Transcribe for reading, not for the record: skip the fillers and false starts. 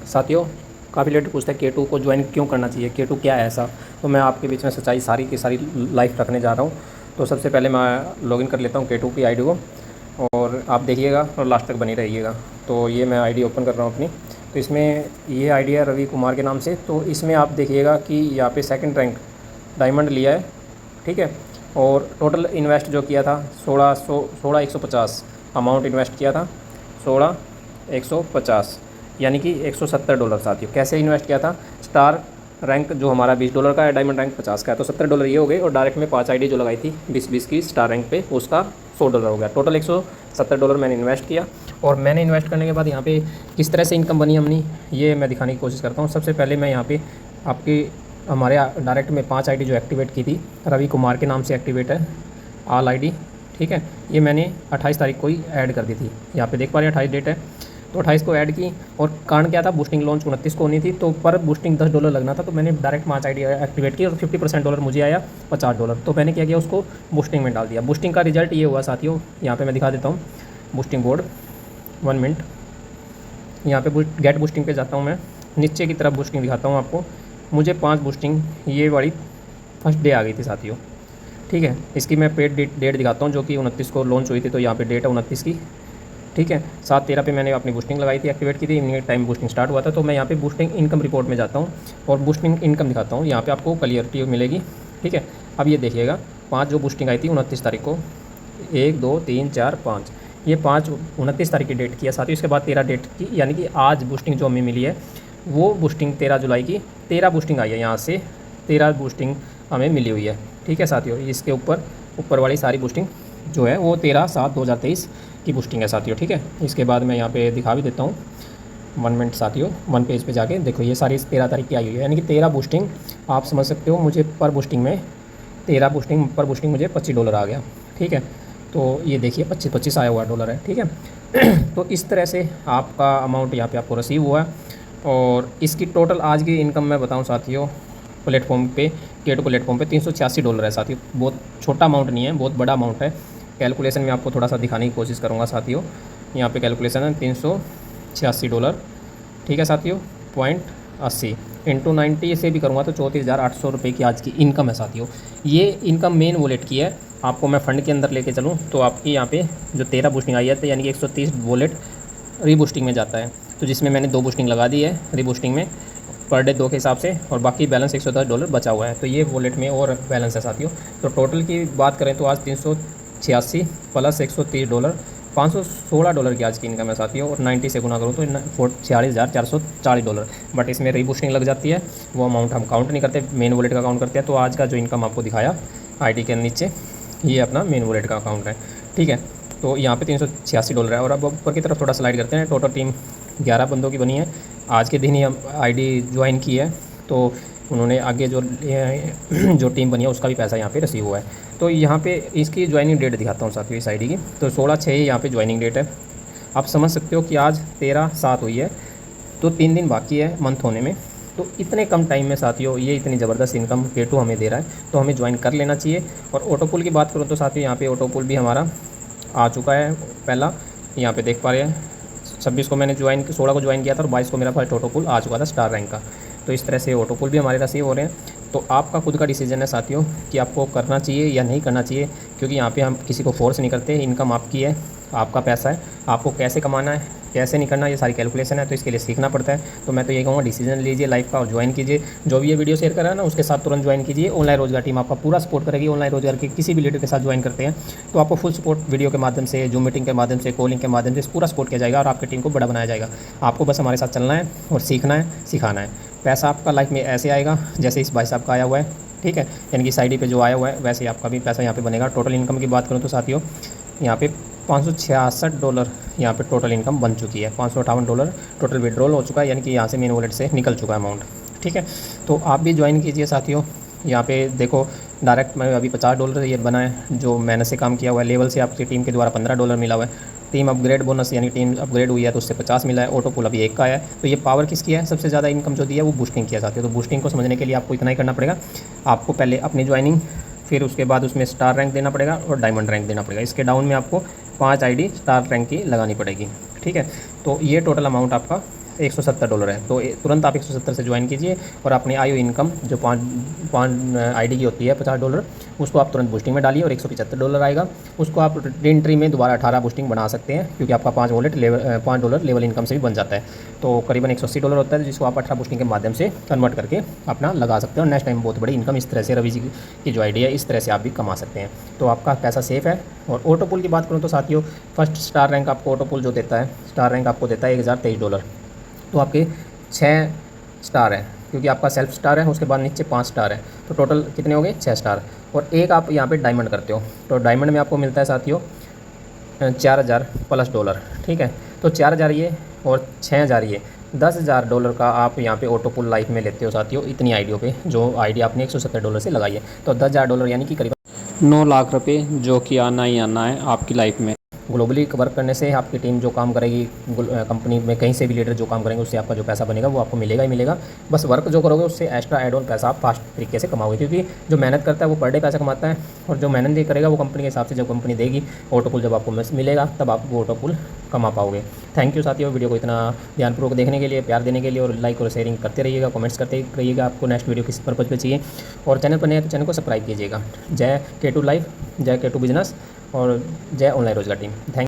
साथियों, काफ़ी लेट पूछता है K2 को ज्वाइन क्यों करना चाहिए, K2 क्या है ऐसा। तो मैं आपके बीच में सच्चाई सारी की सारी लाइफ रखने जा रहा हूँ। तो सबसे पहले मैं लॉगिन कर लेता हूँ K2 की आईडी को, और आप देखिएगा और लास्ट तक बनी रहिएगा। तो ये मैं आईडी ओपन कर रहा हूँ अपनी। तो इसमें ये आईडी है रवि कुमार के नाम से। तो इसमें आप देखिएगा कि यहाँ पे सेकंड रैंक डायमंड लिया है, ठीक है। और टोटल इन्वेस्ट जो किया था 16,150 अमाउंट इन्वेस्ट किया था, 16,150 यानी कि $170। साथियों, कैसे इन्वेस्ट किया था, स्टार रैंक जो हमारा $20 का है, डायमंड रैंक 50 का है, तो $70 ये हो गए। और डायरेक्ट में 5 आईडी जो लगाई थी 20-20 की स्टार रैंक पे, उसका $100 हो गया। टोटल $170 मैंने इन्वेस्ट किया। और मैंने इन्वेस्ट करने के बाद यहाँ पे किस तरह से इनकम बनी हमने, ये मैं दिखाने की कोशिश करता हूँ। सबसे पहले मैं यहाँ पे आपकी हमारे डायरेक्ट में 5 आईडी जो एक्टिवेट की थी, रवि कुमार के नाम से एक्टिवेट है ऑल आईडी, ठीक है। ये मैंने 28 तारीख को ही ऐड कर दी थी। यहाँ पे देख पा रहे हैं 28 डेट है, तो 28 को ऐड की। और कारण क्या था, बूस्टिंग लॉन्च 29 को होनी थी, तो पर बूस्टिंग $10 लगना था। तो मैंने डायरेक्ट 5 आईडी एक्टिवेट की और 50% डॉलर मुझे आया, $50। तो मैंने क्या किया, उसको बूस्टिंग में डाल दिया। बूस्टिंग का रिजल्ट ये हुआ साथियों, यहाँ पे मैं दिखा देता हूँ बूस्टिंग बोर्ड। 1 मिनट, यहाँ पे गेट बूस्टिंग पे जाता हूँ मैं, नीचे की तरफ बूस्टिंग दिखाता हूँ आपको। मुझे 5 बूस्टिंग ये वाली फर्स्ट डे आ गई थी साथियों, ठीक है। इसकी मैं पेड डेट दिखाता हूँ, जो कि 29 को लॉन्च हुई थी, तो यहाँ पे डेट है 29 की, ठीक है। 7/13 पे मैंने अपनी बूस्टिंग लगाई थी, एक्टिवेट की थी, इवनिंग टाइम बूस्टिंग स्टार्ट हुआ था। तो मैं यहाँ पे बूस्टिंग इनकम रिपोर्ट में जाता हूँ और बूस्टिंग इनकम दिखाता हूँ। यहाँ पे आपको क्लियरिटी मिलेगी, ठीक है। अब ये देखिएगा, 5 जो बूस्टिंग आई थी 29 तारीख को, 1 2 3 4 5, ये 5 29 तारीख की डेट की है साथियों। इसके बाद 13 डेट की, यानी कि आज बूस्टिंग जो हमें मिली है वो बूस्टिंग 13 जुलाई की 13 बूस्टिंग आई है। यहाँ से 13 बूस्टिंग हमें मिली हुई है, ठीक है साथियों। इसके ऊपर वाली सारी बूस्टिंग जो है वो 13/7/2023 की बूस्टिंग है साथियों, ठीक है। इसके बाद मैं यहाँ पे दिखा भी देता हूँ, 1 मिनट साथियों, 1 पेज पे जाके देखो, ये सारी 13 तारीख की आई हुई है, यानी कि 13 बूस्टिंग आप समझ सकते हो। मुझे पर बूस्टिंग में 13 बूस्टिंग पर बूस्टिंग मुझे $25 आ गया, ठीक है। तो ये देखिए 25 आया हुआ डॉलर है, ठीक है। तो इस तरह से आपका अमाउंट यहाँ पे आपको रिसीव हुआ है। और इसकी टोटल आज की इनकम मैं बताऊँ साथियों, प्लेटफॉर्म पे K2 प्लेटफॉर्म पे $386 है साथियों। बहुत छोटा अमाउंट नहीं है, बहुत बड़ा अमाउंट है। कैलकुलेशन में आपको थोड़ा सा दिखाने की कोशिश करूँगा साथियों। यहाँ पे कैलकुलेशन है $386, ठीक है साथियों, .80 इंटू 90 से भी करूँगा तो 34,800 रुपये की आज की इनकम है साथियों। ये इनकम मेन वॉलेट की है। आपको मैं फ़ंड के अंदर लेके चलूँ तो आपकी यहाँ पे जो 13 बूस्टिंग आई है, तो यानी कि 130 वॉलेट रीबूस्टिंग में जाता है, तो जिसमें मैंने 2 बूस्टिंग लगा दी है रीबूस्टिंग में, पर डे 2 के हिसाब से, और बाकी बैलेंस $110 बचा हुआ है। तो ये वॉलेट में और बैलेंस है साथियों। तो टोटल की बात करें तो आज 386 प्लस $130, $516 की आज की इनकम है साथियों। और 90 से गुना करूँ तो 46,440। बट इसमें रीबूस्टिंग लग जाती है, वो अमाउंट हम काउंट नहीं करते, मेन वॉलेट का काउंट करते हैं। तो आज का जो इनकम आपको दिखाया आईडी के नीचे, ये अपना मेन वॉलेट का अकाउंट है, ठीक है। तो यहाँ पे $386 है। और अब ऊपर की तरफ थोड़ा स्लाइड करते हैं। टोटल टीम 11 बंदों की बनी है, आज के दिन ही हम आईडी ज्वाइन की है, तो उन्होंने आगे जो टीम बनी है उसका भी पैसा यहाँ पे रिसीव हुआ है। तो यहाँ पे इसकी ज्वाइनिंग डेट दिखाता हूँ साथियों इस आईडी की। तो 16/6 यहाँ पे ज्वाइनिंग डेट है। आप समझ सकते हो कि आज 13/7 हुई है, तो 3 दिन बाकी है मंथ होने में। तो इतने कम टाइम में साथियों ये इतनी ज़बरदस्त इनकम K2 हमें दे रहा है, तो हमें ज्वाइन कर लेना चाहिए। और ऑटोपुल की बात करूँ तो साथियों यहाँ पे ऑटोपुल भी हमारा आ चुका है पहला, यहाँ पे देख पा रहे हैं। 26 को मैंने 16 को ज्वाइन किया था और 22 को मेरा फर्स्ट ऑटोपुल आ चुका था स्टार रैंक का। तो इस तरह से ऑटोपुल भी हमारे रिसीव हो रहे हैं। तो आपका खुद का डिसीजन है साथियों कि आपको करना चाहिए या नहीं करना चाहिए, क्योंकि यहाँ पे हम किसी को फोर्स नहीं करते। इनकम आपकी है, आपका पैसा है, आपको कैसे कमाना है कैसे नहीं करना, ये सारी कैलकुलेशन है, तो इसके लिए सीखना पड़ता है। तो मैं तो ये कहूँगा डिसीजन लीजिए लाइफ का और ज्वाइन कीजिए। जो भी ये वीडियो शेयर कर रहा है ना, उसके साथ तुरंत ज्वाइन कीजिए। ऑनलाइन रोजगार टीम आपका पूरा सपोर्ट करेगी। ऑनलाइन रोजगार के किसी भी लीडर के साथ ज्वाइन करते हैं तो आपको फुल सपोर्ट वीडियो के माध्यम से, जूम मीटिंग के माध्यम से, कॉलिंग के माध्यम से पूरा सपोर्ट किया जाएगा और आपकी टीम को बड़ा बनाया जाएगा। आपको बस हमारे साथ चलना है और सीखना है, सिखाना है। पैसा आपका लाइफ में ऐसे आएगा जैसे इस भाई साहब का आया हुआ है, ठीक है, यानी कि साइड पे जो आया हुआ है वैसे ही आपका भी पैसा यहाँ पे बनेगा। टोटल इनकम की बात करूँ तो साथियों यहाँ पे $566 यहाँ पे टोटल इनकम बन चुकी है। $558 टोटल विड्रॉल हो चुका है, यानी कि यहाँ से मेन वॉलेट से निकल चुका है अमाउंट, ठीक है। तो आप भी ज्वाइन कीजिए साथियों। यहाँ पे देखो डायरेक्ट मैं अभी $50 ये बना है जो मैंने से काम किया हुआ है। लेवल से आपकी टीम के द्वारा $15 मिला हुआ है। टीम अपग्रेड बोनस यानी टीम अपग्रेड हुई है तो उससे 50 मिला है। ऑटो पुल अभी 1 का है। तो ये पावर किसकी है, सबसे ज़्यादा इनकम जो दी है वो बूस्टिंग किया जाती है। तो बूस्टिंग को समझने के लिए आपको इतना ही करना पड़ेगा। आपको पहले अपनी ज्वाइनिंग फिर उसके बाद उसमें स्टार रैंक देना पड़ेगा और डायमंड रैंक देना पड़ेगा। इसके डाउन में आपको 5 आईडी स्टार रैंक की लगानी पड़ेगी, ठीक है। तो ये टोटल अमाउंट आपका $170 है। तो तुरंत आप 170 से ज्वाइन कीजिए और अपनी आईओ इनकम जो पाँच आईडी की होती है $50, उसको आप तुरंत बूस्टिंग में डालिए और $175 आएगा। उसको आप एंट्री में दोबारा 18 बूस्टिंग बना सकते हैं, क्योंकि आपका $5 लेवल इनकम से भी बन जाता है। तो करीबन $180 होता है, जिसको आप 18 बूस्टिंग के माध्यम से कन्वर्ट करके अपना लगा सकते हैं और नेक्स्ट टाइम बहुत बड़ी इनकम इस तरह से रवि जी की जो आइडिया है इस तरह से आप भी कमा सकते हैं। तो आपका पैसा सेफ़ है। और ऑटो पुल की बात करूँ तो साथियों, फर्स्ट स्टार रैंक आपको ऑटो पुल जो देता है, स्टार रैंक आपको देता है $1023। तो आपके 6 स्टार हैं, क्योंकि आपका सेल्फ स्टार है, उसके बाद नीचे 5 स्टार है, तो टोटल कितने हो गए 6 स्टार। और एक आप यहाँ पे डायमंड करते हो, तो डायमंड में आपको मिलता है साथियों $4000+, ठीक है। तो 4000 ये और 6000 ये, $10,000 का आप यहाँ पे ऑटो पुल लाइफ में लेते हो साथियों, इतनी आईडियों पे जो आईडी आपने $170 से लगाई है। तो $10,000 यानी कि करीबन 9 लाख रुपये जो कि आना ही आना है आपकी लाइफ में। ग्लोबली वर्क करने से आपकी टीम जो काम करेगी, कंपनी में कहीं से भी लीडर जो काम करेंगे, उससे आपका जो पैसा बनेगा वो आपको मिलेगा ही मिलेगा। बस वर्क जो करोगे उससे एक्स्ट्रा एड ऑन पैसा आप फास्ट तरीके से कमाओगे, क्योंकि जो मेहनत करता है वो पर डे पैसा कमाता है, और जो मेहनत नहीं करेगा वो कंपनी के हिसाब से जब कंपनी देगी ऑटो पुल, जब आपको मिलेगा तब आप वो ऑटो पुल कमा पाओगे। थैंक यू साथियों, वीडियो को इतना ध्यानपूर्वक देखने के लिए, प्यार देने के लिए, और लाइक और शेयरिंग करते रहिएगा, कमेंट्स करते रहिएगा आपको नेक्स्ट वीडियो किस पर्पज़ पे चाहिए। और चैनल पर नए तो चैनल को सब्सक्राइब कीजिएगा। जय K2 लाइफ, जय K2 बिजनेस और जय ऑनलाइन रोजगार टीम। थैंक